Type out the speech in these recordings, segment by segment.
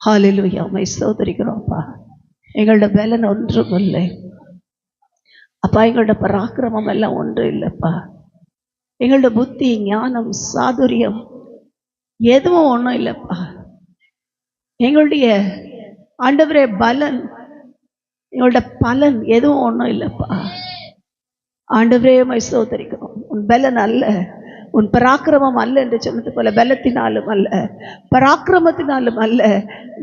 ஹல்லேலூயா. உம்மை ஸ்தோத்திரிக்கிறோம்ப்பா. எங்களோட பலன் ஒன்றும் இல்லை அப்பா. எங்களோட பராக்கிரமம் எல்லாம் ஒன்றும் இல்லைப்பா. எங்களோட புத்தி, ஞானம், சாதுரியம் எதுவும் ஒன்றும் இல்லைப்பா. எங்களுடைய ஆண்டவரே பலன், எங்களோட பலன் எதுவும் ஒன்றும் இல்லைப்பா. ஆண்டவரே உம்மை ஸ்தோத்திரிக்கிறோம். உன் பலன் அல்ல, உன் பராக்கிரமம் அல்ல என்று சொன்னது போல, பலத்தினாலும் அல்ல, பராக்கிரமத்தினாலும் அல்ல,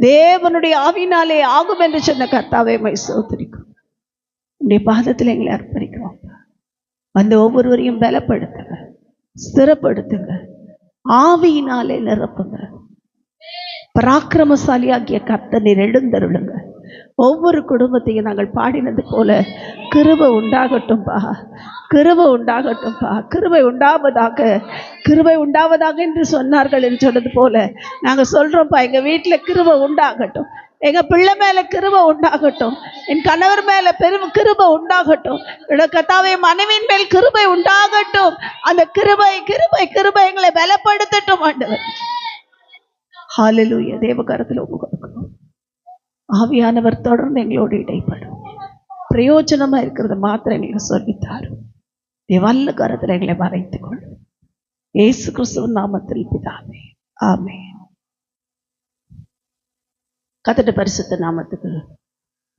தேவனுடைய ஆவினாலே ஆகும் என்று சொன்ன கர்த்தாவே உம்மை ஸ்தோத்திரிக்கிறோம். உன்னுடைய பாதத்தில் எங்களை அர்ப்பணிக்கிறோம். வந்து ஒவ்வொருவரையும் பலப்படுத்துங்க, ஸ்திரப்படுத்துங்க, ஆவியினாலே நிரப்புங்க. பராக்கிரமசாலியாகிய கர்த்தர் நீர் எழுந்தருளுங்க. ஒவ்வொரு குடும்பத்தையும் நாங்கள் பாடினது போல கிருபை உண்டாகட்டும்பா, கிருபை உண்டாகட்டும்பா, கிருபை உண்டாவதாக, கிருபை உண்டாவதாக என்று சொன்னார்கள் என்று சொன்னது போல நாங்கள் சொல்கிறோம்ப்பா. எங்கள் வீட்டில் கிருபை உண்டாகட்டும், எங்கள் பிள்ளை மேலே கிருபை உண்டாகட்டும், என் கணவர் மேலே கிருபை உண்டாகட்டும், என்னோட கர்த்தாவே மனைவியின் மேல் கிருபை உண்டாகட்டும். அந்த கிருபை கிருபை கிருபை எங்களை பலப்படுத்தட்டும் ஆண்டவர். ஹல்லேலூயா. தேவ கரத்தில் ஒப்பு கொடுக்கணும். ஆவியானவர் தொடர்ந்து எங்களோடு இடைப்படும். பிரயோஜனமா இருக்கிறது மாத்திரம் எங்களுக்கு சொல்லித்தாரும். வல்ல கரத்தில் எங்களை மறைத்துக் கொள்ளும். இயேசு கிறிஸ்துவின் நாமத்தில் பிதாவே, ஆமென். கர்த்தருடைய பரிசுத்த நாமத்துக்கு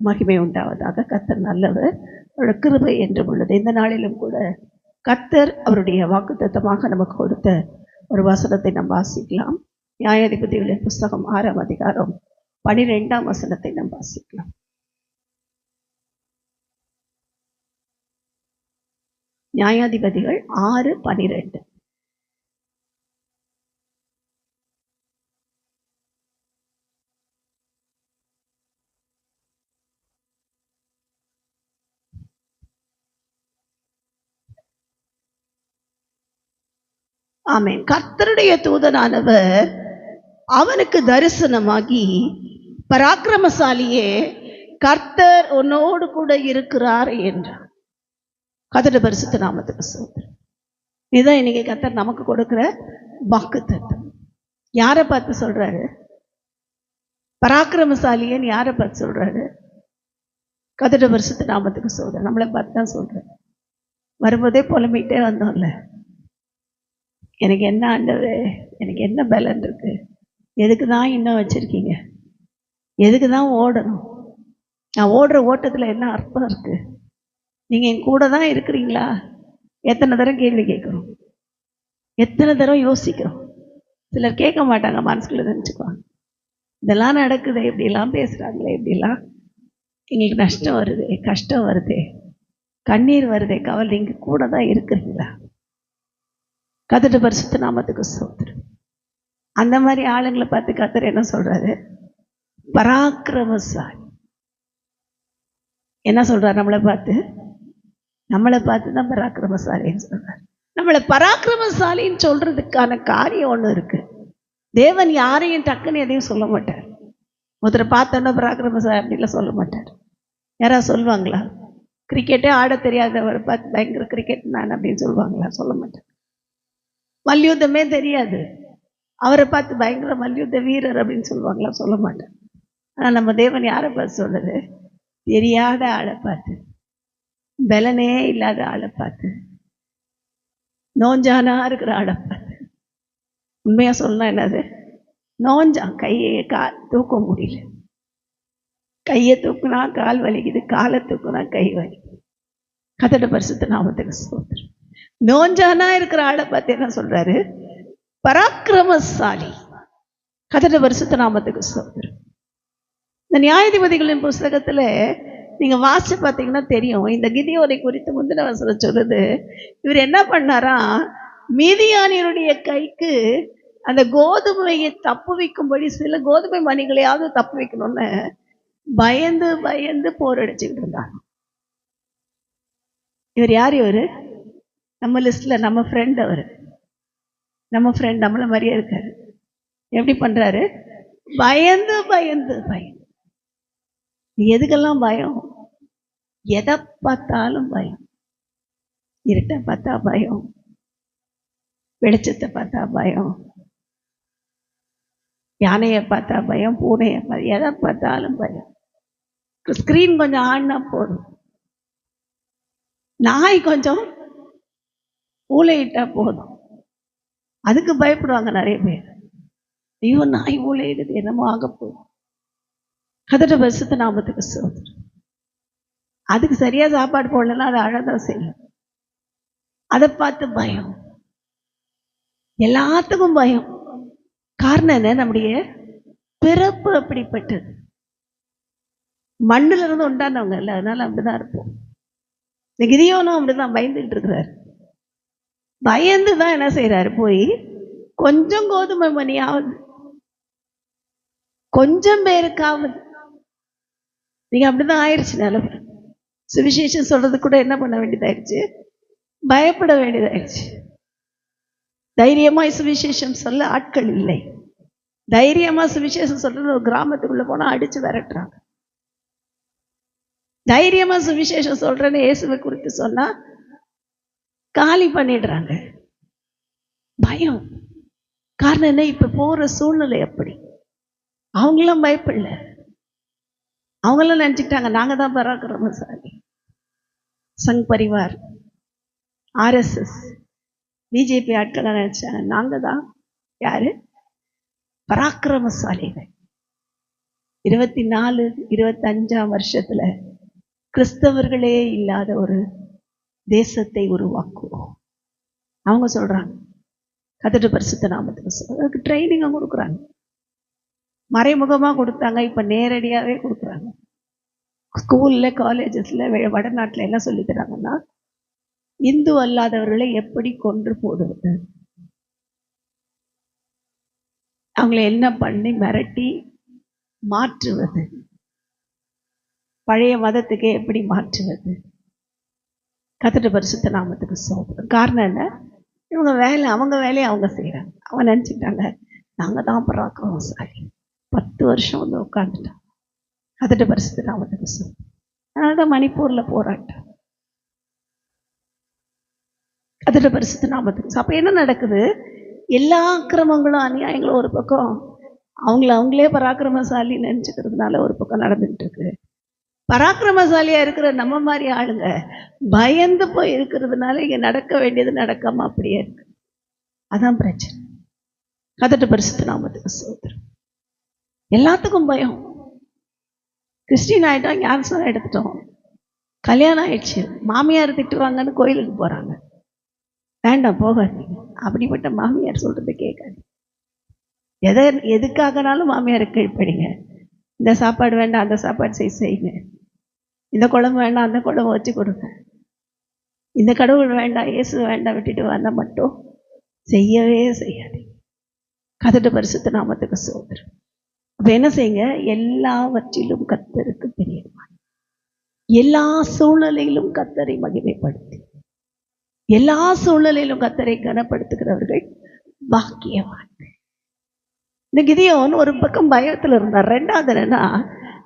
மகிமை உண்டாவதாக. கர்த்தர் நல்லவர், அவருடைய கிருபை என்றும் உள்ளது. இந்த நாளிலும் கூட கர்த்தர் அவருடைய வாக்குத்தத்தமாக நமக்கு கொடுத்த ஒரு வசனத்தை நாம் வாசிக்கலாம். நியாயாதிபதிகளின் புஸ்தகம் 6ஆம் அதிகாரம் 12ஆம் வசனத்தை நாம் வாசிக்கலாம். நியாயாதிபதிகள் 6:12. ஆமென். கர்த்தருடைய தூதனானவர் அவனுக்கு தரிசனமாகி, பராக்கிரமசாலியே, கர்த்தர் உன்னோடு கூட இருக்கிறார் என்றார். கர்த்தருடைய பரிசுத்த நாமத்துக்கு ஸ்தோத்திரம். இதுதான் இன்னைக்கு கர்த்தர் நமக்கு கொடுக்கிற வாக்குத்தத்தம். யாரை பார்த்து சொல்றாரு? பராக்கிரமசாலியேன்னு யாரை பார்த்து சொல்றாரு? கர்த்தருடைய பரிசுத்த நாமத்துக்கு ஸ்தோத்திரம். நம்மளை பார்த்து தான் சொல்றாரு. வரும்போதே புலம்பிட்டே வந்தோம்ல, எனக்கு என்ன ஆண்டவரே, எனக்கு என்ன பலன் இருக்கு, எதுக்கு தான் இன்னும் வச்சிருக்கீங்க, எதுக்கு தான் ஓடணும், நான் ஓடுற ஓட்டத்தில் என்ன அர்த்தம் இருக்கு, நீங்கள் என் கூட தான் இருக்கிறீங்களா? எத்தனை தரம் கேள்வி கேட்குறோம், எத்தனை தரம் யோசிக்கிறோம். சிலர் கேட்க மாட்டாங்க, மனசுக்குள்ள நினச்சிக்குவாங்க, இதெல்லாம் நடக்குது, இப்படிலாம் பேசுகிறாங்களே, இப்படிலாம் எங்களுக்கு நஷ்டம் வருது, கஷ்டம் வருது, கண்ணீர் வருதே, கவலை, நீங்கள் கூட தான் இருக்கிறீங்களா? கர்த்தருடைய பரிசுத்த நாமத்துக்கு ஸ்தோத்திரம். அந்த மாதிரி ஆளுங்களை பார்த்து கர்த்தர் என்ன சொல்றாரு? பராக்கிரமசாலி. என்ன சொல்றாரு? நம்மளை பார்த்து தான் பராக்கிரமசாலின்னு சொல்றாரு. நம்மளை பராக்கிரமசாலின்னு சொல்றதுக்கான காரியம் ஒன்று இருக்கு. தேவன் யாரையும் டக்குன்னு எதையும் சொல்ல மாட்டார். ஒருத்தரை பார்த்தோன்னா பராக்கிரமசாலி அப்படின்லாம் சொல்ல மாட்டார். யாராவது சொல்லுவாங்களா? கிரிக்கெட்டே ஆட தெரியாதவரை பார்த்து பயங்கர கிரிக்கெட் நான் அப்படின்னு சொல்லுவாங்களா? சொல்ல மாட்டார். மல்யுத்தமே தெரியாது, அவரை பார்த்து பயங்கர மல்யுத்த வீரர் அப்படின்னு சொல்லுவாங்களா? சொல்ல மாட்டேன். ஆனால் நம்ம தேவன் யாரை பார்த்து சொல்றது? தெரியாத ஆளை பார்த்து, பலனே இல்லாத ஆளை பார்த்து, நோஞ்சானா இருக்கிற ஆளை பார்த்து. உண்மையாக சொல்லலாம், என்னது நோஞ்சான், கையை தூக்க முடியல, கையை தூக்குனா கால் வலிக்குது, காலை தூக்குனா கை வலிக்குது. கர்த்தருடைய பரிசுத்த நாமத்துக்கு ஸ்தோத்திரம். நோஞ்சானா இருக்கிற ஆளை பார்த்து என்ன சொல்றாரு? பராக்கிரமசாலி. கர்த்தருடைய பரிசுத்த நாமத்துக்கு ஸ்தோத்திரம். இந்த நியாயாதிபதிகளின் புஸ்தகத்துல நீங்க வாசிச்சு பார்த்தீங்கன்னா தெரியும். இந்த கிதியோனை குறித்து முந்தின வசனம் சொல்லுது, இவர் என்ன பண்ணாரா, மீதியானியருடைய கைக்கு அந்த கோதுமையை தப்பு வைக்கும்படி சில கோதுமை மணிகளையாவது தப்பு வைக்கணும்னு பயந்து பயந்து போர் அடிச்சுக்கிட்டு இருந்தார். இவர் யார்? இவர் நம்ம லிஸ்ட்ல நம்ம ஃப்ரெண்ட். அவர் நம்ம ஃப்ரெண்ட், நம்மள மாதிரியே இருக்காரு. எப்படி பண்றாரு? பயந்து பயந்து பயந்து. எதுக்கெல்லாம் பயம்? எதை பார்த்தாலும் பயம். இருட்டை பார்த்தா பயம், வெளிச்சத்தை பார்த்தா பயம், யானையை பார்த்தா பயம், பூனையை பார்த்தா, எதை பார்த்தாலும் பயம். ஸ்க்ரீன் கொஞ்சம் ஆடினா போதும், நாய் கொஞ்சம் ஊழையிட்டா போதும், அதுக்கு பயப்படுவாங்க நிறைய பேர். ஐயோ நாய் ஊழையிடுது, என்னமோ ஆக போதும். கர்த்தருடைய பரிசுத்த நாமத்துக்கு ஸ்தோத்திரம். அதுக்கு சரியா சாப்பாடு போடலன்னா அதை அழதான் செய்யும். அதை பார்த்து பயம், எல்லாத்துக்கும் பயம். காரணம் என்ன? நம்முடைய பிறப்பு அப்படிப்பட்டது. மண்ணுல இருந்து உண்டானவங்க இல்லை, அதனால அப்படிதான் இருப்போம். இந்த கிதியோனும் அப்படிதான் பயந்துட்டு இருக்கிறாரு. பயந்துதான் என்ன செய்யறாரு? போய் கொஞ்சம் கோதுமை மணியாவது, கொஞ்சம் பேருக்காவது. நீங்க அப்படிதான் ஆயிடுச்சு நிலைமை. சுவிசேஷம் சொல்றது கூட என்ன பண்ண வேண்டியதாயிடுச்சு? பயப்பட வேண்டியதாயிடுச்சு. தைரியமாய் சுவிசேஷம் சொல்ல ஆட்கள் இல்லை. தைரியமா சுவிசேஷம் சொல்றது ஒரு கிராமத்துக்குள்ள போனா அடிச்சு விரட்டுறாங்க. தைரியமா சுவிசேஷம் சொல்றேன்னு இயேசுவை குறித்து சொன்னா காலி பண்ணிடுறாங்க. பயம். காரணம் என்ன? இப்ப போற சூழ்நிலை அப்படி. அவங்களாம் பயப்படல. அவங்களாம் நினைச்சுக்கிட்டாங்க நாங்க தான் பராக்கிரமசாலி. சங் பரிவார், ஆர்எஸ்எஸ், பிஜேபி ஆட்கள் நினைச்சாங்க நாங்க தான் யாரு? பராக்கிரமசாலிகள். 24, 25ஆம் வருஷத்துல கிறிஸ்தவர்களே இல்லாத ஒரு தேசத்தை உருவாக்குவோம். அவங்க சொல்றாங்க. கர்த்தருடைய பரிசுத்த நாமத்துக்கு அதுக்கு ட்ரைனிங்க கொடுக்குறாங்க. மறைமுகமா கொடுத்தாங்க, இப்ப நேரடியாவே கொடுக்குறாங்க. ஸ்கூல்ல, காலேஜஸ்ல, வடநாட்டுல என்ன சொல்லி தராங்கன்னா, இந்து அல்லாதவர்களை எப்படி கொன்று போடுவது, அவங்களை என்ன பண்ணி மிரட்டி மாற்றுவது, பழைய மதத்துக்கே எப்படி மாற்றுவது. கர்த்தருடைய பரிசுத்த நாமத்துக்கு ஸ்தோத்திரம். காரணம் என்ன? இவங்க வேலை, அவங்க வேலையை அவங்க செய்யறாங்க. அவங்க நினைச்சுட்டாங்க நாங்க தான் பராக்கிரமசாலி. 10 வருஷம் வந்து உட்காந்துட்டாங்க. கர்த்தருடைய பரிசுத்த நாமத்துக்கு ஸ்தோத்திரம். அதனாலதான் மணிப்பூர்ல போராட்டம். கர்த்தருடைய பரிசுத்த நாமத்துக்கு. அப்ப என்ன நடக்குது? எல்லா அக்கிரமங்களும் அநியாயங்களும் ஒரு பக்கம், அவங்களே பராக்கிரமசாலி நினைச்சுக்கிறதுனால ஒரு பக்கம் நடந்துகிட்டு இருக்கு. பராக்கிரமசாலியா இருக்கிற நம்ம மாதிரி ஆளுங்க பயந்து போய் இருக்கிறதுனால இங்க நடக்க வேண்டியது நடக்காம அப்படியே இருக்கு. அதான் பிரச்சனை. கர்த்தருடைய பரிசுத்த நாமத்துக்கு ஸ்தோத்திரம். எல்லாத்துக்கும் பயம். கிறிஸ்டின் ஆயிட்டோம், ஞானஸ்நானம் எடுத்துட்டோம், கல்யாணம் ஆயிடுச்சு, மாமியார் திட்டுவாங்கன்னு கோயிலுக்கு போறாங்க. வேண்டாம் போகாதீங்க. அப்படிப்பட்ட மாமியார் சொல்றது கேட்காது. எதுக்காகனாலும் மாமியாரை கீழ்ப்படிங்க. இந்த சாப்பாடு வேண்டாம், அந்த சாப்பாடு செய்யுங்க. இந்த குழம்பு வேண்டாம், அந்த குழம்பு வச்சு கொடுங்க. இந்த கடவுள் வேண்டாம், இயேசு வேண்டாம், விட்டுட்டு வந்தா மட்டும் செய்யவே செய்யாது. கர்த்தருடைய பரிசுத்த நாமத்துக்கு ஸ்தோத்திரம். அப்ப என்ன செய்யுங்க? எல்லாவற்றிலும் கர்த்தருக்கு பிரியமாய், எல்லா சூழ்நிலையிலும் கர்த்தரை மகிமைப்படுத்தி, எல்லா சூழ்நிலையிலும் கர்த்தரை கனப்படுத்துகிறவர்கள் பாக்கியவான்கள். இந்த கிதியோன் ஒரு பக்கம் பயத்துல இருந்தார். ரெண்டாவது என்னன்னா,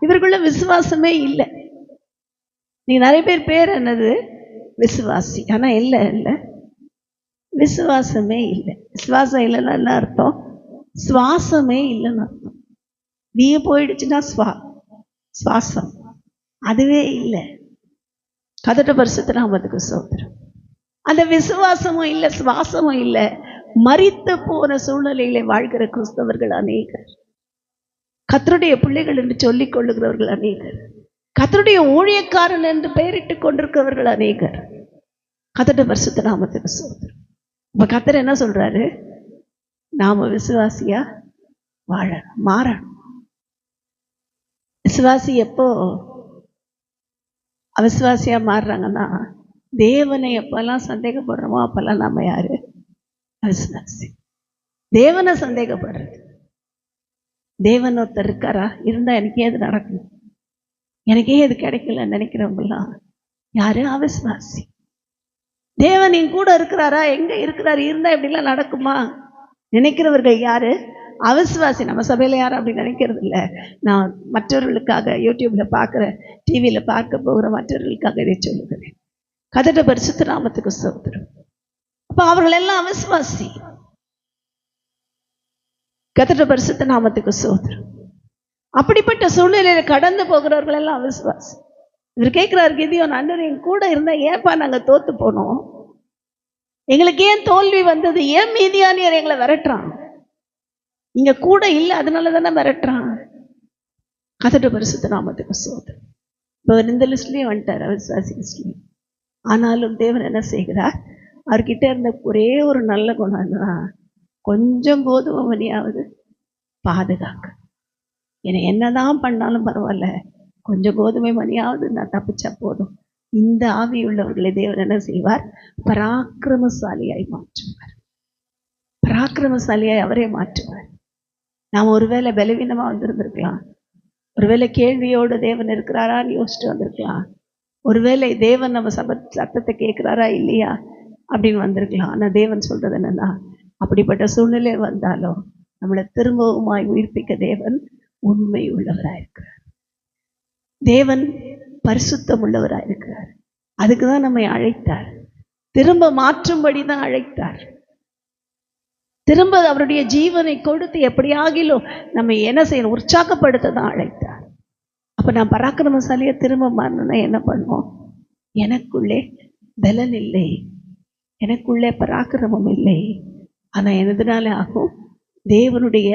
இவருக்குள்ள விசுவாசமே இல்லை. நீ நிறைய பேர் என்னது விசுவாசி, ஆனா இல்லை விசுவாசமே இல்லை. விசுவாசம் இல்லைன்னா என்ன அர்த்தம்? சுவாசமே இல்லைன்னு அர்த்தம். நீ போயிடுச்சுன்னா சுவாசம் அதுவே இல்லை. கர்த்தருடைய பரிசுத்த நாமத்துக்கு ஸ்தோத்திரம். அந்த விசுவாசமும் இல்லை, சுவாசமும் இல்லை. மரித்து போன சூழ்நிலையிலே வாழ்கிற கிறிஸ்தவர்கள் அநேகர். கர்த்தருடைய பிள்ளைகள் என்று சொல்லிக் கொள்ளுகிறவர்கள் அநேகர். கர்த்தருடைய ஊழியக்காரன் என்று பெயரிட்டுக் கொண்டிருக்கிறவர்கள் அநேகர். கர்த்தருடைய பரிசுத்த நாமத்துக்கு ஸ்தோத்திரம். இப்ப கர்த்தர் என்ன சொல்றாரு? நாம விசுவாசியா வாழணும், மாறணும். விசுவாசி எப்போ அவிசுவாசியா மாறுறாங்கன்னா, தேவனை எப்பெல்லாம் சந்தேகப்படுறோமோ அப்பெல்லாம் நாம யாரு? அவிசுவாசி. தேவனை சந்தேகப்படுறது. தேவன் ஒருத்தர் இருக்காரா? இருந்தா எனக்கே அது நடக்கணும், எனக்கே அது கிடைக்கல நினைக்கிறவங்கலாம் யாரு? அவிசுவாசி. தேவன் என் கூட இருக்கிறாரா? எங்க இருக்கிறாரு? இருந்தா எப்படிலாம் நடக்குமா நினைக்கிறவர்கள் யாரு? அவிசுவாசி. நம்ம சபையில யாரும் அப்படி நினைக்கிறது இல்லை. நான் மற்றவர்களுக்காக யூடியூப்ல பார்க்குறேன், டிவியில பார்க்க போகிற மற்றவர்களுக்காக இதை சொல்லுகிறேன். கர்த்தருடைய பரிசுத்த நாமத்துக்கு ஸ்தோத்திரம். அப்ப அவர்கள் எல்லாம் அவிசுவாசி. கர்த்தருடைய பரிசுத்த நாமத்துக்கு ஸ்தோத்திரம். அப்படிப்பட்ட சூழ்நிலையில கடந்து போகிறவர்கள் எல்லாம் விசுவாசம். இவர் கேட்கிறாரு கிதியோன், ஆண்டவரே என் கூட இருந்தா ஏன்பா நாங்க தோத்து போனோம்? எங்களுக்கு ஏன் தோல்வி வந்தது? ஏன் மீதியானியர் எங்களை விரட்டுறான்? இங்க கூட இல்லை, அதனால தானே விரட்டுறான். கர்த்தருடைய பரிசுத்த நாமத்துக்கு ஸ்தோத்திரம். இப்போ இந்த லிஸ்ட்லயும் வந்துட்டார், விசுவாசி லிஸ்ட்லயும். ஆனாலும் தேவன் என்ன செய்கிறார்? அவர்கிட்ட இருந்த ஒரே ஒரு நல்ல குணம் தான், கொஞ்சம் கோதுமை மணியாவது பாதுகாக்க. என்னை என்னதான் பண்ணாலும் பரவாயில்ல, கொஞ்சம் கோதுமை மணியாவது நான் தப்பிச்சா போதும். இந்த ஆவியுள்ளவர்களை தேவன் என்ன செய்வார்? பராக்கிரமசாலியாய் மாற்றுவார். பராக்கிரமசாலியாய் அவரே மாற்றுவார். நாம் ஒருவேளை பலவீனமா வந்திருந்திருக்கலாம், ஒருவேளை கேள்வியோடு தேவன் இருக்கிறாரான்னு யோசிச்சுட்டு வந்திருக்கலாம், ஒருவேளை தேவன் நம்ம சத்தத்தை கேட்கிறாரா இல்லையா அப்படின்னு வந்திருக்கலாம். ஆனால் தேவன் சொல்றது என்னன்னா, அப்படிப்பட்ட சூழ்நிலை வந்தாலும் நம்மளை திரும்பவுமாய் உயிர்ப்பிக்க தேவன் உண்மை உள்ளவராயிருக்கிறார். தேவன் பரிசுத்தம் உள்ளவராயிருக்கிறார். அதுக்கு தான் நம்மை அழைத்தார். திரும்ப மாற்றும்படி தான் அழைத்தார். திரும்ப அவருடைய ஜீவனை கொடுத்து எப்படியாகிலும் நம்ம என்ன செய்யணும்? உற்சாகப்படுத்த தான் அழைத்தார். அப்ப நான் பராக்கிரமசாலியை திரும்ப மாறணும்னா என்ன பண்ணுவோம்? எனக்குள்ளே பலன் இல்லை, எனக்குள்ளே பராக்கிரமம் இல்லை. ஆனா எதனால ஆகும்? தேவனுடைய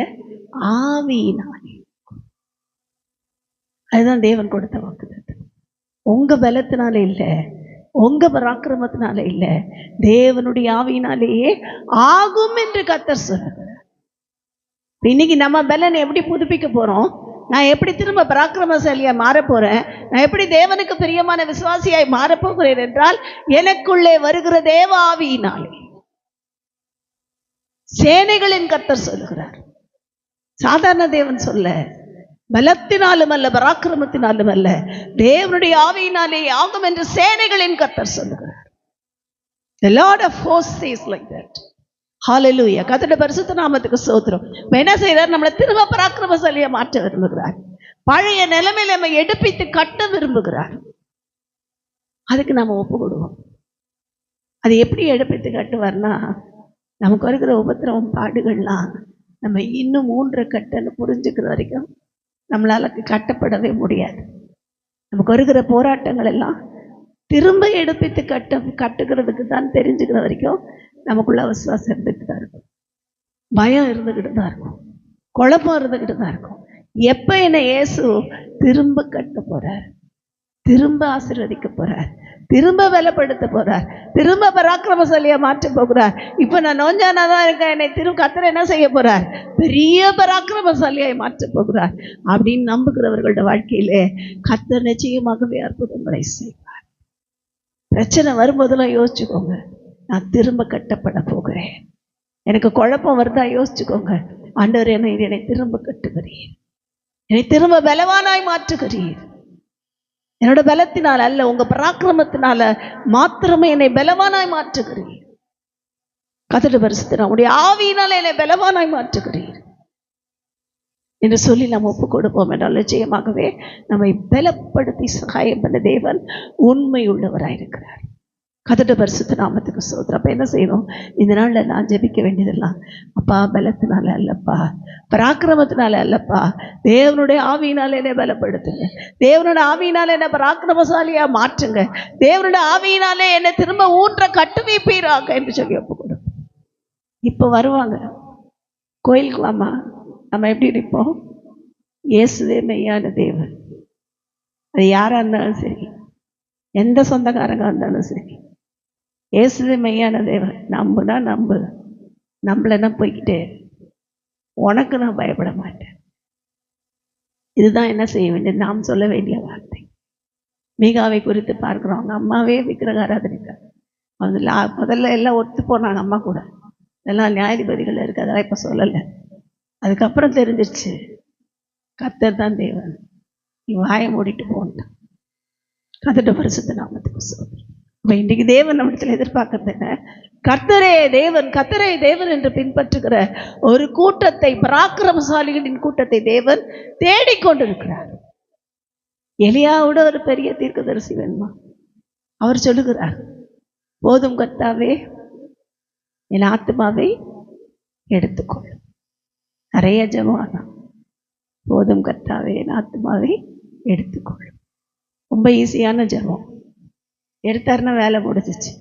ஆவியினாலே. அதுதான் தேவன் கொடுத்த வாக்குத்தத்தம். உங்க பலத்தினால இல்லை, உங்க பராக்கிரமத்தினால இல்லை, தேவனுடைய ஆவியினாலேயே ஆகும் என்று கர்த்தர் சொல்லுகிறார். இன்னைக்கு நம்ம பலனை எப்படி புதுப்பிக்க போறோம்? நான் எப்படி திரும்ப பராக்கிரமசாலியா மாற போறேன்? நான் எப்படி தேவனுக்கு பிரியமான விசுவாசியாய் மாறப்போகிறேன் என்றால், எனக்குள்ளே வருகிற தேவ ஆவியினாலே. சேனைகளின் கர்த்தர் சொல்லுகிறார். சாதாரண தேவன் சொல்ல, பலத்தினாலும் அல்ல, பராக்கிரமத்தினாலும் அல்ல, தேவனுடைய ஆவியினாலே ஆகும் என்று சேனைகளின் கர்த்தர் சொல்லுகிறார். The Lord of hosts says like that. Hallelujah. கர்த்தருடைய பரிசுத்த நாமத்துக்கு ஸ்தோத்திரம். என்ன செய்றார்? நம்மளை திரும்ப பராக்கிரமசாலியா மாற்ற விரும்புகிறார். பழைய நிலைமையில நம்ம எடுப்பித்து கட்ட விரும்புகிறார். அதுக்கு நம்ம ஒப்பு கொடுவோம். அது எப்படி எடுப்பித்து கட்டுவார்னா, நமக்கு வருகிற உபத்திரவம் பாடுகள்லாம் நம்ம இன்னும் 3 கட்டன்னு புரிஞ்சுக்கிற வரைக்கும் நம்மளால கட்டப்படவே முடியாது. நமக்கு வருகிற போராட்டங்கள் எல்லாம் திரும்ப எடுப்பித்து கட்டுகிறதுக்கு தான் தெரிஞ்சுக்கிற வரைக்கும் நமக்குள்ள விசுவாசம் இருந்துகிட்டு தான் இருக்கும், பயம் இருந்துகிட்டு தான் இருக்கும், குழப்பம் இருந்துகிட்டு தான் இருக்கும். எப்ப என்ன இயேசு திரும்ப கட்ட போறார், திரும்ப ஆசீர்வதிக்க போறார், திரும்ப பலப்படுத்த போறார், திரும்ப பராக்கிரமசாலியா மாற்ற போகிறார். இப்ப நான் நோஞ்சானா தான் இருக்கேன், என்னை திரும்ப கர்த்தர் என்ன செய்ய போறார்? பெரிய பராக்கிரமசாலியாய் மாற்ற போகிறார் அப்படின்னு நம்புகிறவர்களோட வாழ்க்கையிலே கர்த்தர் நிச்சயமாகவே அற்புதங்களை செய்வார். பிரச்சனை வரும்போதெல்லாம் யோசிச்சுக்கோங்க, நான் திரும்ப கட்டப்பட போகிறேன். எனக்கு குழப்பம் வருதா? யோசிச்சுக்கோங்க, ஆண்டவர் என்னை திரும்ப கட்டுகிறீர், என்னை திரும்ப பலவானாய் மாற்றுகிறீர். என்னோட பலத்தினால் அல்ல, உங்க பராக்கிரமத்தினால மாத்திரமே என்னை பலவானாய் மாற்றுகிறீர். கர்த்தருடைய பரிசுத்த உடைய ஆவியினால என்னை பலவானாய் மாற்றுகிறீர் என்று சொல்லி நாம் ஒப்பு கொடுப்போம் என்றால் நிச்சயமாகவே நம்மை பலப்படுத்தி சகாயம் பண்ண தேவன் உண்மை உள்ளவராயிருக்கிறார். கர்த்தருடைய பரிசுத்த நாமத்துக்கு ஸ்தோத்திரம். அப்ப என்ன செய்யணும்? இந்த நாள்ல நான் ஜெபிக்க வேண்டியதெல்லாம், அப்பா பலத்தினால அல்லப்பா, பராக்கிரமத்தினால அல்லப்பா, தேவனுடைய ஆவியினால என்னை பலப்படுத்துங்க, தேவனுடைய ஆவியினால என்னை பராக்கிரமசாலியா மாற்றுங்க, தேவனுடைய ஆவியினாலே என்னை திரும்ப ஊற்ற கட்டுவிப்பீராக என்று சொல்லி ஒப்பு கொடுப்போம். இப்போ வருவாங்க கோயிலுக்கு, வாமா, நம்ம எப்படி இருப்போம்? இயேசுவே மெய்யான தேவன். அது யாரா இருந்தாலும் சரி, எந்த சொந்தக்காரங்க இருந்தாலும் சரி, இயேசுவே மெய்யான தேவன். நம்புனா நம்பு, நம்பலைன்னா போய்கிட்டே, உனக்கு நான் பயப்பட மாட்டேன். இதுதான் என்ன செய்ய வேண்டியது, நாம் சொல்ல வேண்டிய வார்த்தை. மீகாவை குறித்து பார்க்கிறோம். அவங்க அம்மாவே விக்கிரக ஆராதனைக்கார். அவங்க முதல்ல எல்லாம் ஒத்து போனாங்க அம்மா கூட, இதெல்லாம் நியாயாதிபதிகள் இருக்கு, அதெல்லாம் இப்போ சொல்லலை. அதுக்கப்புறம் தெரிஞ்சிருச்சு கர்த்தர் தான் தேவன், நீ வாயை மூடிட்டு போன்ட்டான். கர்த்தருடைய பரிசுத்த நாமத்துக்கு ஸ்தோத்திரம். அப்ப இன்றைக்கு தேவன் நம்மிடத்தில் எதிர்பார்க்கறது என்ன? கர்த்தரே தேவன், கர்த்தரே தேவன் என்று பின்பற்றுகிற ஒரு கூட்டத்தை, பராக்கிரமசாலிகளின் கூட்டத்தை தேவன் தேடிக்கொண்டிருக்கிறார். எலியாவோட ஒரு பெரிய தீர்க்கதரிசி வேணுமா? அவர் சொல்லுகிறார், போதும் கர்த்தாவே, என் ஆத்துமாவை எடுத்துக்கொள். நிறைய ஜெபம் தான். போதும் கர்த்தாவே என் ஆத்துமாவை எடுத்துக்கொள்ளும். ரொம்ப ஈஸியான ஜெபம். எடுத்தாருன்னா வேலை முடிஞ்சிச்சு.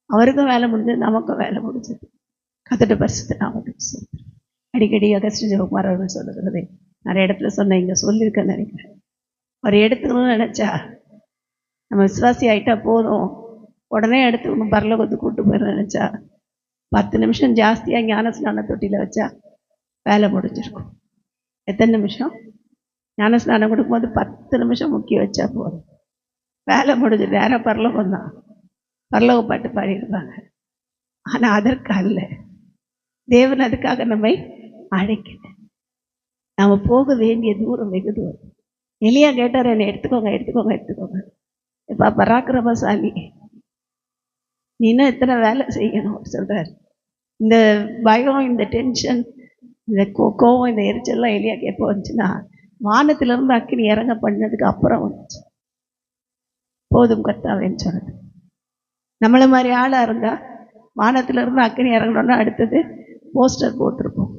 அவருக்கும் வேலை முடிஞ்சது, நமக்கும் வேலை முடிஞ்சது. கர்த்தருடைய பரிசுத்த நாமத்துக்கு ஸ்தோத்திரம். அடிக்கடி அகஸ்டின் ஜெபக்குமார் அவர்கள் சொல்லுகிறதே நிறைய இடத்துல சொன்னேன், இங்கே சொல்லியிருக்கேன்னு நினைக்கிறேன். அவர் எடுத்துக்கணும்னு நினச்சா நம்ம விசுவாசி ஆகிட்டா போதும், உடனே எடுத்துக்கணும் பரலோகத்துக்கு கூப்பிட்டு போயிடணும்னு நினச்சா 10 நிமிஷம் ஜாஸ்தியாக ஞானஸ்நான தொட்டியில் வச்சா வேலை முடிஞ்சிருக்கும். எத்தனை நிமிஷம்? ஞானஸ்நானம் கொடுக்கும்போது 10 நிமிஷம் முக்கிய வச்சா போதும், வேலை முடிஞ்சது. நேரம் பரலோகம் தான், பரலோக பாட்டு பாடியிருப்பாங்க. ஆனால் அதற்கு அல்ல, தேவன் அதுக்காக நம்மை அழைக்கல. நாம் போக வேண்டிய தூரம் வெகு தூரம். எலியா கேட்டார், என்னை எடுத்துக்கோங்க எடுத்துக்கோங்க எடுத்துக்கோங்க. இப்போ பராக்கிரமசாலி, நீ இன்னும் எத்தனை வேலை செய்யணும் சொல்கிறார். இந்த பயம், இந்த டென்ஷன், இந்த கோவம், இந்த எரிச்சல்லாம் எலியாக்கு எப்போ வந்துச்சுன்னா வானத்திலிருந்து அக்கினி இறங்க பண்ணதுக்கு அப்புறம் வந்துச்சு. போதும் கர்த்தாவேன்னு சொன்னது. நம்மளை மாதிரி ஆளாக இருந்தால் வானத்திலிருந்து அக்கினி இறங்கணும்னா அடுத்தது போஸ்டர் போட்டிருப்போம்,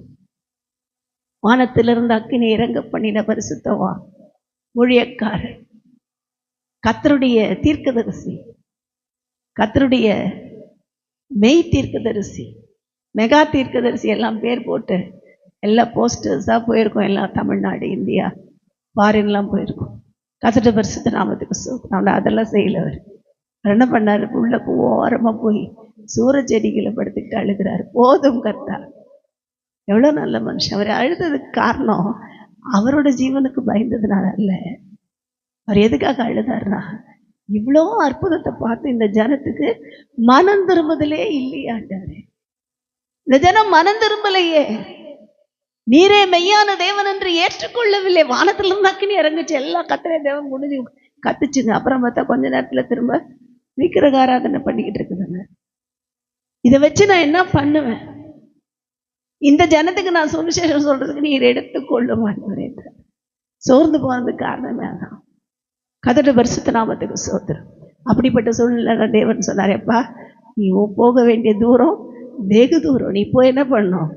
வானத்திலிருந்து அக்கினி இறங்க பண்ணின பரிசுத்தவா ஊழியக்காரர், கர்த்தருடைய தீர்க்கதரிசி, கர்த்தருடைய மெய் தீர்க்கதரிசி, மெகா தீர்க்கதரிசி எல்லாம் பேர் போட்டு எல்லா போஸ்டர்ஸாக போயிருக்கோம். எல்லாம் தமிழ்நாடு, இந்தியா, ஃபாரின்லாம் போயிருக்கோம். கர்த்தருடைய பரிசுத்த நாமத்துக்கு ஸ்தோத்திரம். அவனை அதெல்லாம் செய்யல. அவர் என்ன பண்ணார்? உள்ள ஓரமாக போய் சூரச்செடிகளை படுத்துக்கிட்டு அழுகிறார். போதும் கர்த்தா. எவ்வளோ நல்ல மனுஷன். அவர் அழுததுக்கு காரணம் அவரோட ஜீவனுக்கு பயந்ததுனால அல்ல. அவர் எதுக்காக அழுதாருன்னா, இவ்வளோ அற்புதத்தை பார்த்து இந்த ஜனத்துக்கு மனம் திரும்புதலே இல்லையாண்டாரு. இந்த ஜனம் மனம் திரும்பலையே, நீரே மெய்யான தேவன் என்று ஏற்றுக்கொள்ளவில்லை. வானத்திலிருந்து அக்கினி இறங்குச்சு, எல்லாம் கத்திர தேவன் முடிஞ்சு கத்துச்சுங்க. அப்புறம் பார்த்தா கொஞ்ச நேரத்தில் திரும்ப விக்கிரகாராதனை பண்ணிக்கிட்டு இருக்குதுங்க. இதை வச்சு நான் என்ன பண்ணுவேன்? இந்த ஜனத்துக்கு நான் சுவிசேஷம் சொல்றதுக்கு நீர் எடுத்துக்கொள்ள மாட்டேன். சோர்ந்து போனதுக்கு காரணமே அதான். கர்த்தருடைய பரிசுத்த நாமத்துக்கு ஸ்தோத்திரம். அப்படிப்பட்ட சூழ்நிலை தேவன் சொன்னார், எப்பா நீ போக வேண்டிய தூரம் வெகு தூரம். நீ போய் என்ன பண்ணணும்?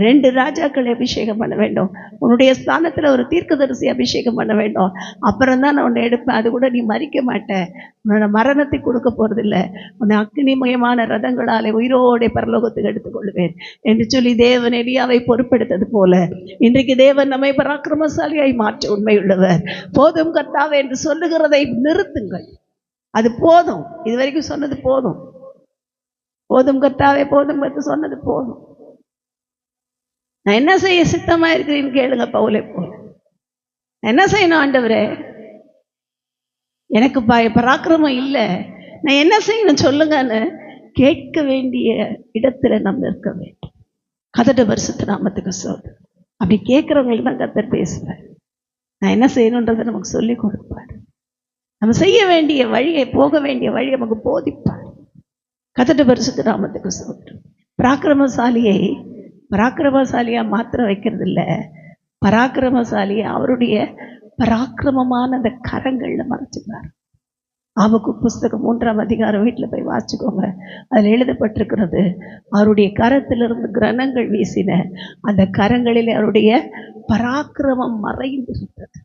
2 ராஜாக்களை அபிஷேகம் பண்ண வேண்டும். உன்னுடைய ஸ்தானத்தில் ஒரு தீர்க்கதரிசி அபிஷேகம் பண்ண வேண்டும். அப்புறம் தான் நான் உன்னை எடுப்பேன். அது கூட நீ மறிக்க மாட்டேன். உன்னோட மரணத்தை கொடுக்க போறதில்லை. உன்னை அக்னிமயமான ரதங்களாலே உயிரோட பரலோகத்துக்கு எடுத்துக்கொள்வேன் என்று சொல்லி தேவன் எலியாவை பொறுப்பெடுத்தது போல இன்றைக்கு தேவன் நம்மை பராக்கிரமசாலியாய் மாற்ற உண்மையுள்ளவர். போதும் கர்த்தாவே என்று சொல்லுகிறதை நிறுத்துங்கள். அது போதும். இதுவரைக்கும் சொன்னது போதும். போதும் கர்த்தாவே, போதும் கர்த்தா சொன்னது போதும். நான் என்ன செய்ய சித்தமா இருக்கிறேன்னு கேளுங்க. பவுலை போல என்ன செய்யணும்? ஆண்டவரே எனக்கு பராக்கிரமம் இல்லை, நான் என்ன செய்யணும் சொல்லுங்கன்னு கேட்க வேண்டிய இடத்துல நம்ம இருக்க வேண்டும். கர்த்தருடைய பரிசுத்த நாமத்துக்கு ஸ்தோத்திரம். அப்படி கேட்கிறவங்களுக்கு தான் கர்த்தர் பேசுவார். நான் என்ன செய்யணுன்றதை நமக்கு சொல்லி கொடுப்பார். நம்ம செய்ய வேண்டிய வழியை, போக வேண்டிய வழியை நமக்கு போதிப்பார். கர்த்தருடைய பரிசுத்த நாமத்துக்கு ஸ்தோத்திரம். பராக்கிரமசாலியா மாத்திரம் வைக்கிறது இல்லை, பராக்கிரமசாலியை அவருடைய பராக்கிரமமான அந்த கரங்கள்ல மறைச்சுக்கிறார். ஆபக்கு புஸ்தகம் 3ஆம் அதிகாரம் வீட்டில் போய் வாசிச்சுக்கோங்க. அதில் எழுதப்பட்டிருக்கிறது, அவருடைய கரத்திலிருந்து கிரணங்கள் வீசின அந்த கரங்களில் அவருடைய பராக்கிரமம் மறைந்திருந்தது.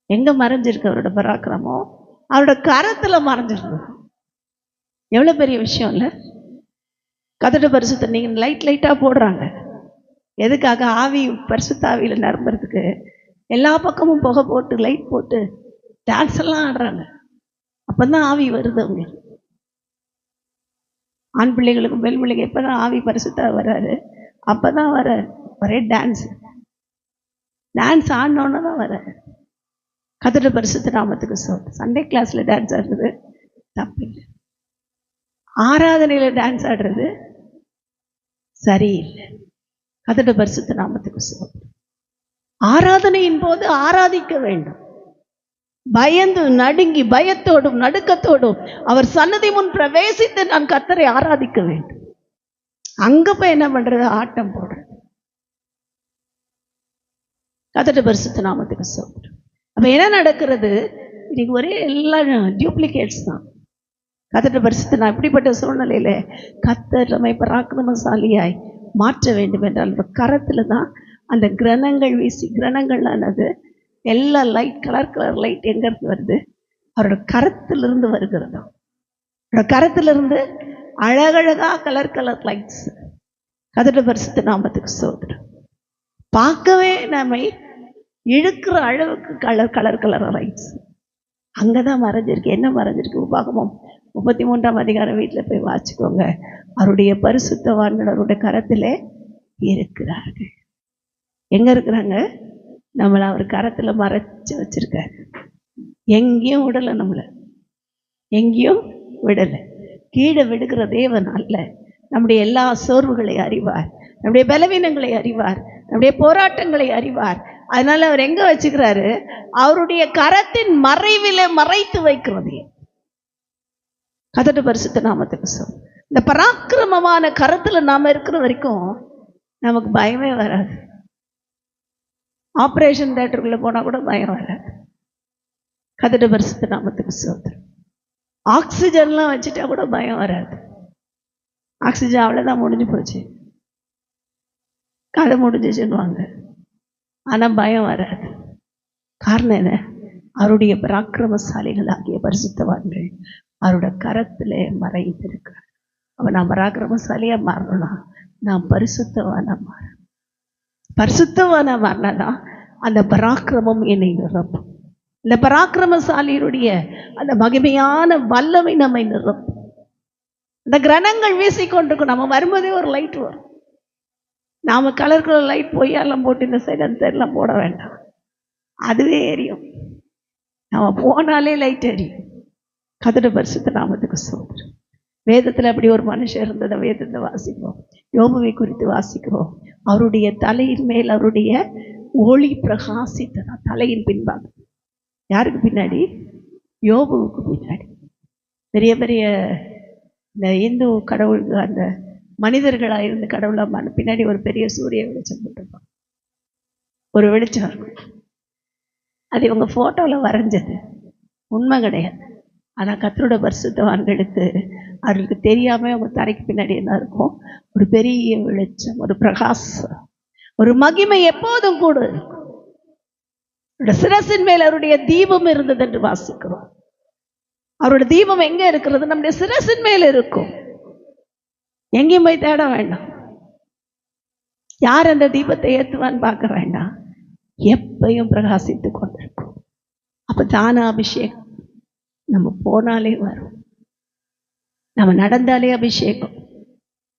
எங்க மறைஞ்சிருக்கு அவரோட பராக்கிரமம்? அவரோட கரத்துல மறைஞ்சிருந்தது. எவ்வளவு பெரிய விஷயம் இல்லை? கர்த்தருடைய பரிசுத்த நீங்க லைட்டா போடுறாங்க. எதுக்காக? ஆவி, பரிசுத்த ஆவியில நிரம்புறதுக்கு. எல்லா பக்கமும் புகை போட்டு லைட் போட்டு டான்ஸ் எல்லாம் ஆடுறாங்க. அப்பதான் ஆவி வருது அவங்களுக்கு. ஆண் பிள்ளைகளுக்கும் பெண் பிள்ளைங்க எப்பதான் ஆவி பரிசுத்தா வராரு, அப்பதான் வர ஒரே டான்ஸ் ஆடினோன்னு தான் வர. கர்த்தருடைய பரிசுத்த நாமத்துக்கு ஸ்தோத்திரம். சண்டே கிளாஸ்ல டான்ஸ் ஆடுறது தப்பில்லை, ஆராதனையில டான்ஸ் ஆடுறது சரியில்லை. கர்த்தருடைய பரிசுத்த நாமத்துக்கு ஸ்தோத்திரம். ஆராதனையின் போது ஆராதிக்க வேண்டும். பயந்து நடுங்கி பயத்தோடும் நடுக்கத்தோடும் அவர் சன்னதி முன் பிரவேசித்து நான் கர்த்தரை ஆராதிக்க வேண்டும். அங்க போய் என்ன பண்றது? ஆட்டம் போடுறது. கர்த்தருடைய பரிசுத்த நாமத்துக்கு ஸ்தோத்திரம். அப்ப என்ன நடக்கிறது? இன்னைக்கு ஒரே எல்லாம் டியூப்ளிகேட்ஸ் தான். கர்த்தருடைய பரிசுத்த நான் இப்படிப்பட்ட சூழ்நிலையில கர்த்தர் நம்மை பராக்கிரமசாலியாய் மாற்ற வேண்டும் என்றால் கரத்துல தான் அந்த கிரணங்கள் வீசி, கிரணங்கள்லானது எல்லா லைட், கலர் கலர் லைட் எங்கேருந்து வருது? அவரோட கரத்திலிருந்து வருகிறது. அவரோட கரத்திலிருந்து அழகழகா கலர் கலர் லைட்ஸ். கர்த்தருடைய பரிசுத்த நாமத்துக்கு ஸ்தோத்திரம். பார்க்கவே நம்மை இழுக்கிற அளவுக்கு கலர் கலர் கலர் லைட்ஸ் அங்கதான் மறைஞ்சிருக்கு. என்ன மறைஞ்சிருக்கு? உபாகமம் 33ஆம் அதிகாரம் வீட்டில் போய் வாசிக்கோங்க. அவருடைய பரிசுத்தவான்கள் அவருடைய கரத்திலே இருக்கிறார்கள். எங்க இருக்கிறாங்க? நம்மளை அவர் கரத்துல மறைச்சு வச்சிருக்காரு. எங்கேயும் விடலை, நம்மளை எங்கேயும் விடலை. கீழே விடுகிற தேவன் அல்ல. நம்முடைய எல்லா சோர்வுகளை அறிவார், நம்முடைய பலவீனங்களை அறிவார், நம்முடைய போராட்டங்களை அறிவார். அதனால அவர் எங்க வச்சுக்கிறாரு? அவருடைய கரத்தின் மறைவில மறைத்து வைக்கிறது. கர்த்தருடைய பரிசுத்த நாமத்துக்கு ஸ்தோத்திரம். இந்த பராக்கிரமமான கரத்துல நாம இருக்கிற வரைக்கும் நமக்கு பயமே வராது. ஆபரேஷன் தியேட்டருக்குள்ள போனா கூட பயம் வராது. கர்த்தருடைய பரிசுத்த நாமத்துக்கு ஸ்தோத்திரம். ஆக்சிஜன்லாம் வச்சுட்டா கூட பயம் வராது. ஆக்சிஜன் அவ்வளவுதான், முடிஞ்சு போச்சு, கதை முடிஞ்சிச்சுன்னுவாங்க. ஆனா பயம் வராது. காரணம் என்ன? அவருடைய பராக்கிரமசாலிகளாகிய பரிசுத்தவான்கள் அவருடைய கரத்திலே மறைந்திருக்கிறார். அவன் நாம் பராக்கிரமசாலியா மாறணும், நாம் பரிசுத்தவானா மாறணும். பரிசுத்தவானா மாறினாதான் அந்த பராக்கிரமம் என்னை நிரப்பும். இந்த பராக்கிரமசாலியுடைய அந்த மகிமையான வல்லமை நம்மை நிரப்பும். இந்த கிரணங்கள் வீசிக்கொண்டிருக்கும். நம்ம வரும்போதே ஒரு லைட் வரும். நாம கலர் கலர் லைட் பொய்யெல்லாம் போட்டு இந்த செகண்ட் எல்லாம் போட வேண்டாம், அதுவே எரியும். நம்ம போனாலே லைட் எரியும். கர்த்தருடைய பரிசுத்த நாமத்துக்கு ஸ்தோத்திரம். வேதத்தில் அப்படி ஒரு மனுஷன் இருந்ததை வேதத்தை வாசிக்கிறோம். யோபுவை குறித்து வாசிக்கிறோம். அவருடைய தலையின் மேல் அவருடைய ஒளி பிரகாசித்ததா. தலையின் பின்பாக யாருக்கு பின்னாடி? யோபுவுக்கு பின்னாடி. பெரிய பெரிய இந்த இந்து கடவுள், அந்த மனிதர்களாக இருந்து கடவுளாக பின்னாடி ஒரு பெரிய சூரிய வெளிச்சம் போட்டிருப்பாங்க. ஒரு வெளிச்சம் இருக்கும். அது இவங்க போட்டோவில் வரைஞ்சது, உண்மை கிடையாது. ஆனால் கர்த்தருடைய பரிசுத்தவான்களுக்கு அவர்களுக்கு தெரியாம அவங்க தரைக்கு பின்னாடி என்ன இருக்கும்? ஒரு பெரிய வெளிச்சம், ஒரு பிரகாசம், ஒரு மகிமை எப்போதும் கூட இருக்கும். சிரசின் மேல் அவருடைய தீபம் இருந்தது என்று வாசிக்கிறோம். அவருடைய தீபம் எங்க இருக்கிறது? நம்முடைய சிரசின் மேல் இருக்கும். எங்கேயும் போய் தேட வேண்டாம். யார் அந்த தீபத்தை ஏற்றுவான்னு பார்க்க வேண்டாம். எப்பையும் பிரகாசித்து கொண்டிருக்கும். அப்ப தான அபிஷேகம் நம்ம போனாலே வரும். நம்ம நடந்தாலே அபிஷேகம்,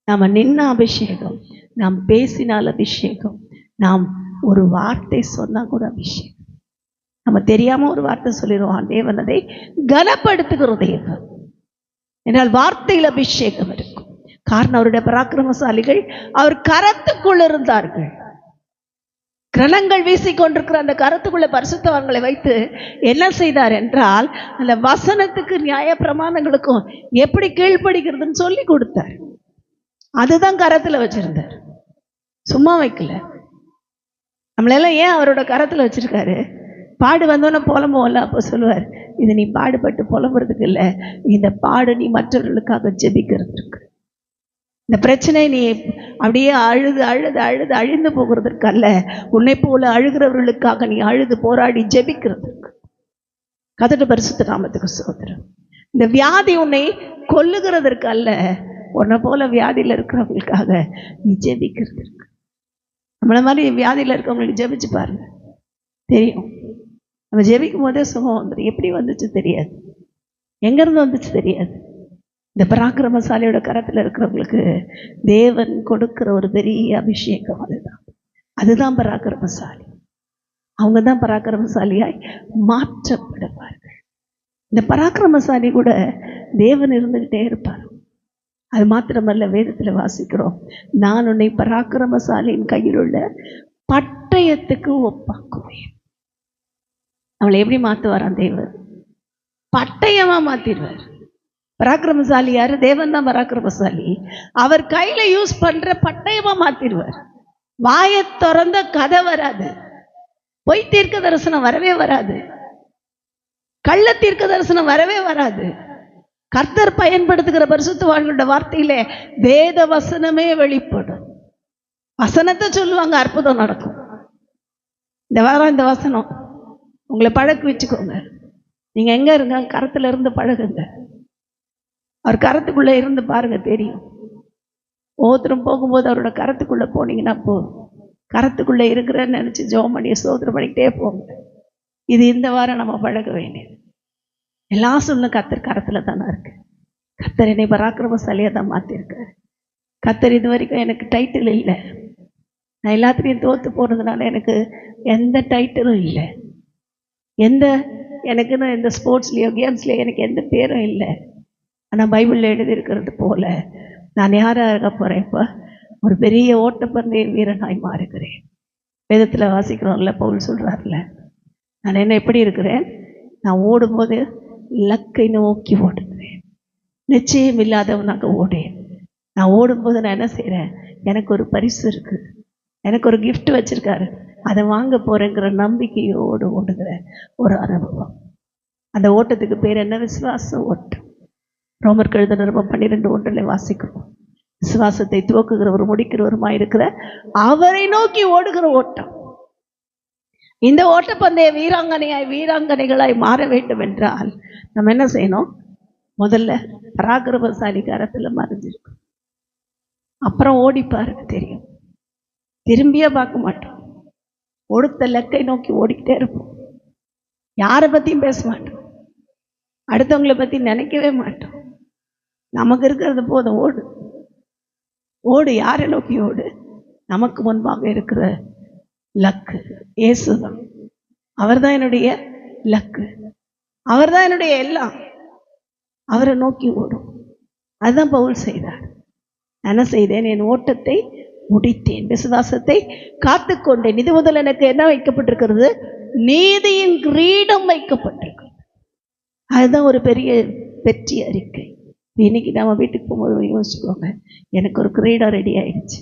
நம்ம நின்ன அபிஷேகம், நாம் பேசினால் அபிஷேகம், நாம் ஒரு வார்த்தை சொன்னா கூட அபிஷேகம். நம்ம தெரியாம ஒரு வார்த்தை சொல்லிடுவோம், தேவன் அதை கனப்படுத்துகிற தேவன். என்றால் வார்த்தையில் அபிஷேகம் இருக்கும். காரணம் அவருடைய பராக்கிரமசாலிகள் அவர் கரத்துக்குள் இருந்தார்கள். கிரணங்கள் வீசிக்கொண்டிருக்கிற அந்த கரத்துக்குள்ள பரிசுத்தவான்களை வைத்து என்ன செய்தார் என்றால், அந்த வசனத்துக்கு நியாய பிரமாணங்களுக்கும் எப்படி கீழ்ப்படுகிறதுன்னு சொல்லி கொடுத்தார். அதுதான் கரத்துல வச்சிருந்தார், சும்மா வைக்கல. நம்மளெல்லாம் ஏன் அவரோட கரத்துல வச்சிருக்காரு? பாடு வந்தோன்னே புலம்புவோம்ல, அப்போ சொல்லுவார், இது நீ பாடுபட்டு புலம்புறதுக்கு இல்லை, இந்த பாடு நீ மற்றவர்களுக்காக ஜெபிக்கிறதுக்கு. இந்த பிரச்சனை நீ அப்படியே அழுது அழுது அழுது அழிந்து போகிறதுக்கு அல்ல, உன்னை போல அழுகிறவர்களுக்காக நீ அழுது போராடி ஜெபிக்கிறதுக்கு. கர்த்தருடைய பரிசுத்த நாமத்துக்கு ஸ்தோத்திரம். இந்த வியாதி உன்னை கொல்லுகிறதற்கு அல்ல, உன்னை போல வியாதியில் இருக்கிறவங்களுக்காக நீ ஜெபிக்கிறதுக்கு. நம்மள மாதிரி வியாதியில் இருக்கவங்களுக்கு ஜெபிச்சு பாருங்க, தெரியும். நம்ம ஜெபிக்கும் போதே சுகம் வந்துடும். எப்படி வந்துச்சு தெரியாது, எங்கேருந்து வந்துச்சு தெரியாது. இந்த பராக்கிரமசாலியோட கரத்தில் இருக்கிறவங்களுக்கு தேவன் கொடுக்கிற ஒரு பெரிய அபிஷேகம். அதுதான் பராக்கிரமசாலி. அவங்க தான் பராக்கிரமசாலியாய் மாற்றப்படுவார்கள். இந்த பராக்கிரமசாலி கூட தேவன் இருந்துகிட்டே இருப்பார். அது மாத்திரமல்ல, வேதத்தில் வாசிக்கிறோம், நான் உன்னை பராக்கிரமசாலியின் கையில் உள்ள பட்டயத்துக்கு ஒப்பாக்குவேன். அவளை எப்படி மாற்றுவாராம் தேவன்? பட்டயமா மாத்திடுவார். பராக்கிரமசாலி யாரு? தேவன் தான் பராக்கிரமசாலி. அவர் கையில யூஸ் பண்ற பட்டயமா மாத்திடுவார். வாயை திறந்த கதை வராது, பொய் தீர்க்க தரிசனம் வரவே வராது, கள்ள தீர்க்க தரிசனம் வரவே வராது. கர்த்தர் பயன்படுத்துகிற பரிசுத்தவான்களோட வார்த்தையிலே வேத வசனமே வெளிப்படும். வசனத்தை சொல்லுவாங்க, அற்புதம் நடக்கும். இந்த வாரம் இந்த வசனம் உங்களை பழக்க வச்சுக்கோங்க. நீங்கள் எங்கே இருங்க, கரத்தில் இருந்து பழகுங்க. அவர் கரத்துக்குள்ளே இருந்து பாருங்க, தெரியும். ஒவ்வொருத்தரும் போகும்போது அவரோட கரத்துக்குள்ளே போனீங்கன்னா போதும். கரத்துக்குள்ளே இருக்கிறேன்னு நினச்சி ஜெபம் பண்ணி ஸ்தோத்திரம் பண்ணிக்கிட்டே போங்க. இது இந்த வாரம் நம்ம பழக வேண்டியது. எல்லா சொல்லும் கர்த்தர் கரத்தில் தானே இருக்கு. கர்த்தர் என்னை பராக்கிரமசாலியாக தான் மாற்றிருக்காரு. கர்த்தர் இது வரைக்கும் எனக்கு டைட்டில் இல்லை. நான் எல்லாத்துலேயும் தோற்று போனதுனால எனக்கு எந்த டைட்டிலும் இல்லை. எனக்குன்னு எந்த ஸ்போர்ட்ஸ்லேயோ கேம்ஸ்லேயோ எனக்கு எந்த பேரும் இல்லை. ஆனால் பைபிளில் எழுதியிருக்கிறது போல நான் யாராக இருக்க போகிறேன்? இப்போ ஒரு பெரிய ஓட்டப்பந்தய வீரனாய் மாறுகிறேன். வேதத்தில் வாசிக்கிறோம்ல, பவுல் சொல்கிறார்ல, நான் என்ன எப்படி இருக்கிறேன்? நான் ஓடும்போது இலக்கை நோக்கி ஓடுகிறேன். நிச்சயம் இல்லாதவனாக ஓடேன். நான் ஓடும்போது நான் என்ன செய்கிறேன்? எனக்கு ஒரு பரிசு இருக்குது, எனக்கு ஒரு கிஃப்ட் வச்சுருக்காரு, அதை வாங்க போகிறேங்கிற நம்பிக்கையோடு ஓடுகிற ஒரு அனுபவம். அந்த ஓட்டத்துக்கு பேர் என்ன? விசுவாச ஓட்டம். ரோமர் எழுதின நிருபம் 12:1 வாசிக்கிறோம். விசுவாசத்தை துவக்குகிறவர் முடிக்கிறவருமாய் இருக்கிற அவரை நோக்கி ஓடுகிற ஓட்டம். இந்த ஓட்டப்பந்தய வீராங்கனைகளாய் மாற வேண்டும் என்றால் நம்ம என்ன செய்யணும்? முதல்ல பராக்கிரமசாலி கரத்தில் மறைஞ்சிருக்கும். அப்புறம் ஓடி பாருங்க, தெரியும். திரும்பியே பார்க்க மாட்டோம். ஒடுத்த லக்கை நோக்கி ஓடிக்கிட்டே இருப்போம். யாரை பற்றியும் பேச மாட்டோம், அடுத்தவங்களை பற்றி நினைக்கவே மாட்டோம். நமக்கு இருக்கிறது போதும், ஓடு ஓடு. யாரை நோக்கி ஓடு? நமக்கு முன்பாக இருக்கிற லக்கு இயேசுதான். அவர் தான் என்னுடைய லக்கு, அவர் தான் என்னுடைய எல்லாம். அவரை நோக்கி ஓடும். அதுதான் பவுல் செய்தார். என்ன செய்தேன்? என் ஓட்டத்தை முடித்தேன், விசுவாசத்தை காத்து கொண்டேன். இது முதல் எனக்கு என்ன வைக்கப்பட்டிருக்கிறது? நீதியின் கிரீடம் வைக்கப்பட்டிருக்கிறது. அதுதான் ஒரு பெரிய வெற்றி அறிக்கை. இன்னைக்கு நம்ம வீட்டுக்கு போகும்போது யோசிச்சுக்கோங்க, எனக்கு ஒரு கிரீடம் ரெடி ஆயிடுச்சு,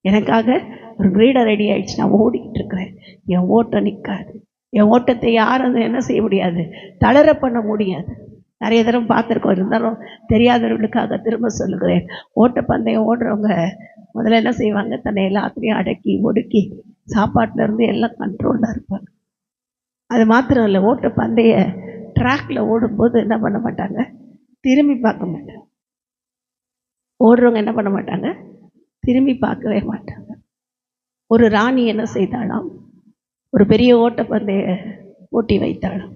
எனக்காக ஒரு கிரீடம் ரெடி ஆயிடுச்சு. நான் ஓடிக்கிட்டு இருக்கிறேன். என் ஓட்டம் நிற்காது. என் ஓட்டத்தை யாரும் என்ன செய்ய முடியாது, தளர பண்ண முடியாது. நிறைய தரம் பார்த்துருக்கோம். இருந்தாலும் தெரியாதவர்களுக்காக திரும்ப சொல்லுகிறேன். ஓட்டப்பந்தயம் ஓடுறவங்க முதல்ல என்ன செய்வாங்க? தன்னை எல்லாத்தையும் அடக்கி ஒடுக்கி சாப்பாட்டிலேருந்து எல்லாம் கண்ட்ரோலாக இருப்பாங்க. அது மாத்திரம் இல்லை, ஓட்டப்பந்தய ட்ராக்ல ஓடும்போது என்ன பண்ண மாட்டாங்க? திரும்பி பார்க்க மாட்டாங்க. ஓடுறவங்க என்ன பண்ண மாட்டாங்க? திரும்பி பார்க்கவே மாட்டாங்க. ஒரு ராணி என்ன செய்தாலாம்? ஒரு பெரிய ஓட்டப்பந்தய போட்டி வைத்தாலும்,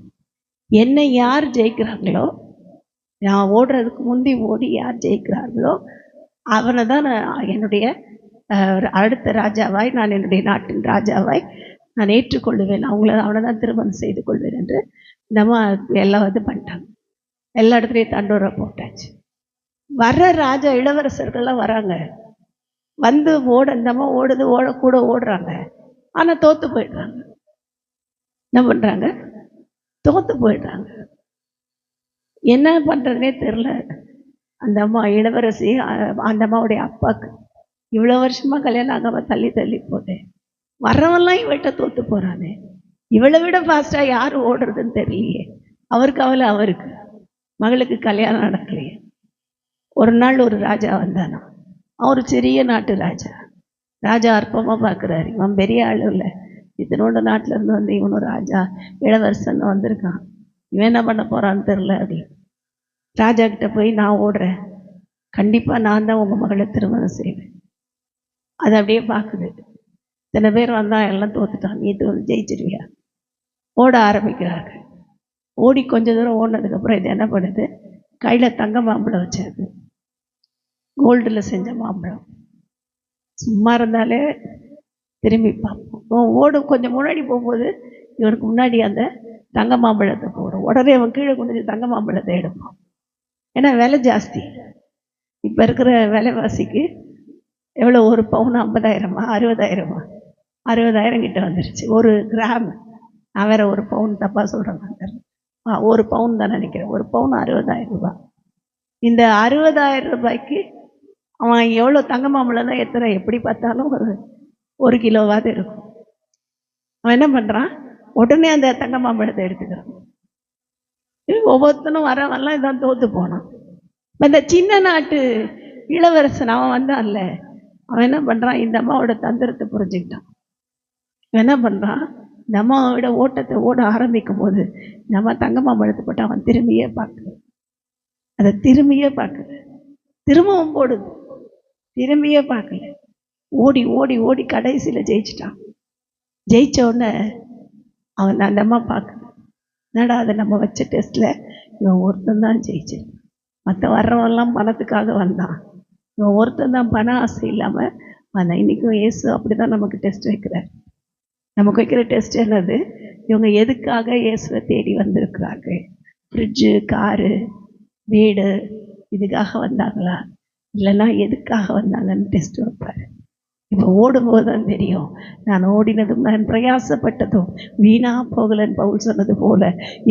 என்னை யார் ஜெயிக்கிறாங்களோ, நான் ஓடுறதுக்கு முந்தி ஓடி யார் ஜெயிக்கிறார்களோ அவனை தான் நான் என்னுடைய அடுத்த ராஜாவாய், நான் என்னுடைய நாட்டின் ராஜாவாய் நான் ஏற்றுக்கொள்ளுவேன், அவனை தான் திருமணம் செய்து கொள்வேன் என்று நம்ம எல்லாம் இது பண்ணிட்டாங்க. எல்லா இடத்துலையும் தண்டோரை போட்டாச்சு. வர்ற ராஜா இளவரசர்கள்லாம் வராங்க. வந்து இந்தம்மா ஓடுது, கூட ஓடுறாங்க. ஆனால் தோற்று போயிடுறாங்க. என்ன பண்ணுறாங்க? தோற்று போயிடுறாங்க. என்ன பண்ணுறதுனே தெரில. அந்த அம்மா இளவரசி, அந்த அம்மாவுடைய அப்பாவுக்கு இவ்வளோ வருஷமாக கல்யாணம் ஆகாம தள்ளி போதேன், வர்றவெல்லாம் இவள்கிட்ட தோற்று போகிறானே, இவளை விட ஃபாஸ்ட்டாக யார் ஓடுறதுன்னு தெரியலையே. அவருக்கு அவளை, அவருக்கு மகளுக்கு கல்யாணம் நடக்கலையே. ஒரு நாள் ஒரு ராஜா வந்தானா. அவர் சிறிய நாட்டு ராஜா. ராஜா அற்பமாக பார்க்குறாரு. இவன் பெரிய ஆள் இல்லை, இதனோட நாட்டிலேருந்து வந்து இவனும் ராஜா இளவரசன் வந்திருக்கான், இவன் என்ன பண்ண போகிறான்னு தெரில அப்படின்னு ராஜா கிட்ட போய், நான் ஓடுறேன், கண்டிப்பாக நான் தான் உங்கள் மகளை திருமணம் செய்வேன். அது அப்படியே பார்க்குது. இத்தனை பேர் வந்தால் எல்லாம் தோத்துட்டான், நீ ஜெயிச்சிருவியா? ஓட ஆரம்பிக்கிறாங்க. ஓடி கொஞ்ச தூரம் ஓடினதுக்கப்புறம் இது என்ன பண்ணுது? கையில் தங்க மாம்பழம் வச்சிருக்கு, கோல்டில் செஞ்ச மாம்பழம். சும்மா இருந்தாலே திரும்பி பார்ப்போம். ஓடும் கொஞ்சம் முன்னாடி போகும்போது இவனுக்கு முன்னாடி அந்த தங்க மாம்பழத்தை போடும். உடனே அவன் கீழே கொண்டு தங்க மாம்பழத்தை எடுப்பான். ஏன்னா விலை ஜாஸ்தி. இப்போ இருக்கிற விலைவாசிக்கு எவ்வளோ? ஒரு பவுன் 50,000 60,000 60,000 கிட்ட வந்துருச்சு ஒரு கிராம். நான் வேற ஒரு பவுன் தப்பாக சொல்கிறேன், ஒரு பவுன் தான் நினைக்கிறேன். ஒரு பவுன் 60,000 ரூபாய். இந்த 60,000 ரூபாய்க்கு அவன் எவ்வளோ தங்க மாம்பழம் தான் எத்தனை, எப்படி பார்த்தாலும் ஒரு கிலோவாது இருக்கும். அவன் என்ன பண்ணுறான்? உடனே அந்த தங்க மாம்பழத்தை எடுத்துக்கிறான். ஒவ்வொருத்தனும் வரவெல்லாம் இதான் தோற்று போனான். இந்த சின்ன நாட்டு இளவரசன் அவன் வந்தான்ல, அவன் என்ன பண்ணுறான்? இந்த அம்மாவோட தந்திரத்தை புரிஞ்சுக்கிட்டான். இவன் என்ன பண்ணுறான்? நம்மளோட ஓட்டத்தை ஓட ஆரம்பிக்கும் போது நம்ம தங்கமாம எடுத்து போட்டு அவன் திரும்பியே பார்க்கல, அதை திரும்பியே பார்க்கல, திரும்பவும் போடுது, திரும்பியே பார்க்கல. ஓடி ஓடி ஓடி கடைசியில் ஜெயிச்சிட்டான். ஜெயிச்ச உடனே அவன் அந்த அம்மா பார்க்கல, என்னடா அதை நம்ம வச்ச டெஸ்ட்டில் இவன் ஒருத்தன் தான் ஜெயிச்சேன், மற்ற வர்றவெல்லாம் பணத்துக்காக வந்தான், இவன் ஒருத்தன் தான் பண ஆசை இல்லாமல் வந்தான். இன்றைக்கும் இயேசு அப்படி தான் நமக்கு டெஸ்ட் வைக்கிறார். நமக்கு வைக்கிற டெஸ்ட் என்னது? இவங்க எதுக்காக இயேசுவை தேடி வந்திருக்கிறார்கள்? ஃப்ரிட்ஜு, காரு, வீடு இதுக்காக வந்தாங்களா, இல்லைன்னா எதுக்காக வந்தாங்கன்னு டெஸ்ட் வைப்பார். இப்போ ஓடும்போது தான் தெரியும், நான் ஓடினதும் நான் பிரயாசப்பட்டதும் வீணா போகலன்னு பவுல் சொன்னது போல,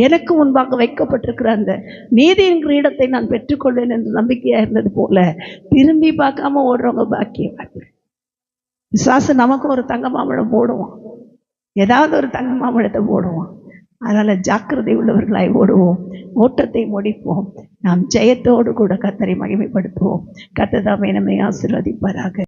எனக்கு முன்பாக வைக்கப்பட்டிருக்கிற அந்த நீதியின் கிரீடத்தை நான் பெற்றுக்கொள்வேன் என்று நம்பிக்கையாக இருந்தது போல, திரும்பி பார்க்காம ஓடுறவங்க பாக்கியவான்கள். விசுவாச நமக்கு ஒரு தங்க மாம்பழம் போடுவோம், ஏதாவது ஒரு தங்க மாம்பழத்தை போடுவோம். அதனால் ஜாக்கிரதை உள்ளவர்களாய் ஓடுவோம், ஓட்டத்தை முடிப்போம், நாம் ஜெயத்தோடு கூட கர்த்தரை மகிமைப்படுத்துவோம். கர்த்தர் தாமே நம்மை ஆசீர்வதிப்பாராக.